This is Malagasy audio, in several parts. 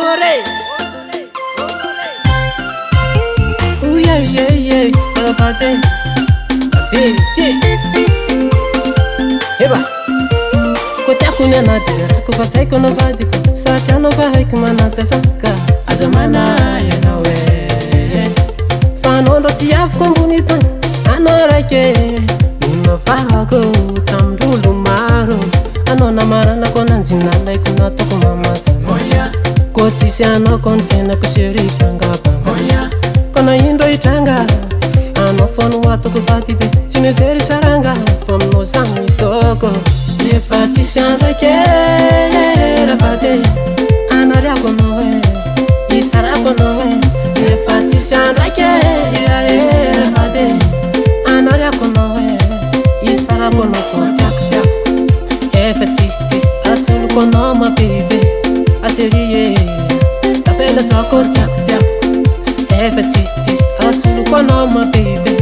Honoré. Oh yeah yeah yeah, Alabate, vérité. Eba, kote akunya na tizera kufatsai kono vadiko. Sacha no vaik manatsa saka. Azamana ya nawe. Fanondo tiaf kombunita, anorake. Uno vako tamdulu maro. Anona marana kona zinala ikuna toko mama sasa. Koti siano konfena kushiri panga panga. Kona indo itanga. Ano fonu watu kufatipe. Chinezeri saranga. Fono zangi toko. Nefati shanda ke. Rapate. Anaria konowe. Isara konowe. Nefati shanda ke. Rapate. Anaria konowe. Isara konowe. Fatistis, asul konoma baby, aserie, ta fela sa kontak tak. Fatistis, asul konoma baby,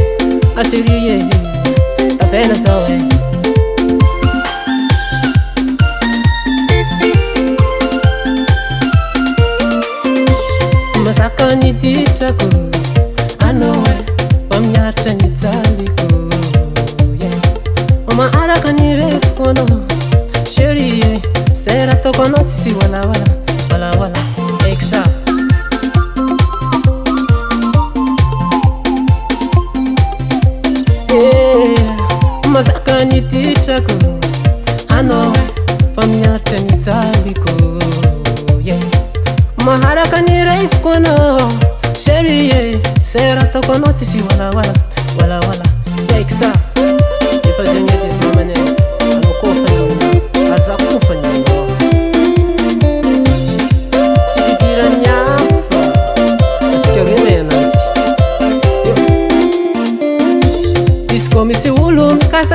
aserie, ta fela sa we. Masaka ni dichako, ano we, pamyata ni tsaliko, yeah. Oma araka ni ref kono. Chérie, c'est la toconot si voilà voilà, voilà voilà, exa. Yeah, mazaka ni tichako, ano, pamyata ni tsaliko, yeah. Maharaka ni reif kono, chérie, c'est la toconot si voilà voilà, voilà voilà, exa. Il faut gagner des moments.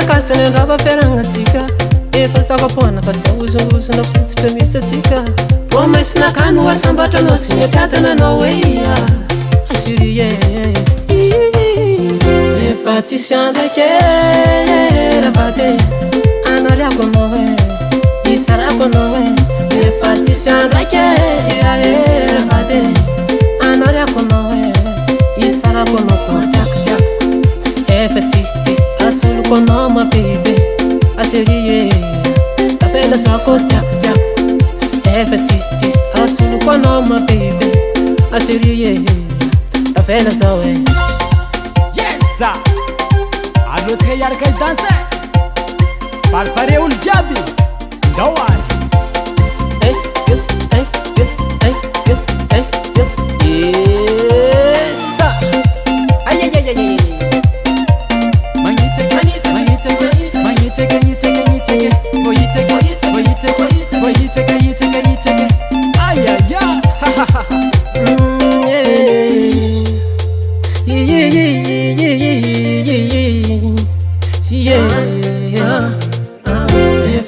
Kasa nendava feranga tsika. Efa savapona fa tsy uzo na fototra misy atsika. Po maisy nakano asambatra anao sy miapiatana anao hoe ia. Asirie efa tsisy andrake rapate. Anariako anao hoe isarako anao hoe efa tsisy andrake rapate. Anariako anao hoe isarako anao kontaktiako. Efa tsisy asul konoma baby, aserie, ta fela sa kontak tak. Fatistis, asul konoma baby, aserie, ta fela sa we. Yes sir, alo te yarka danse, parpare ul diabi, dawai. Hey yo, hey yo, hey yo, hey yo, yes sir. Ay ay ay ay ay.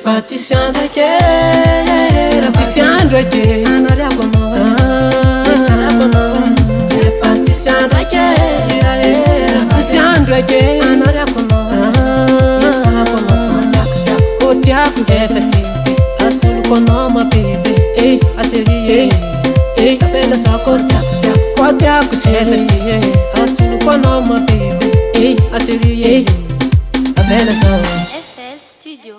Fatisianda ke, fatisianda ke, anariako no, isarako no. Fatisianda ke, fatisianda ke, anariako no, isarako no. Kotiako, fatistis, asul konoma baby, aserie, ta fela sa kontak. Kotiako fatistis, asul konoma baby, aserie, ta fela sa. FL Studio.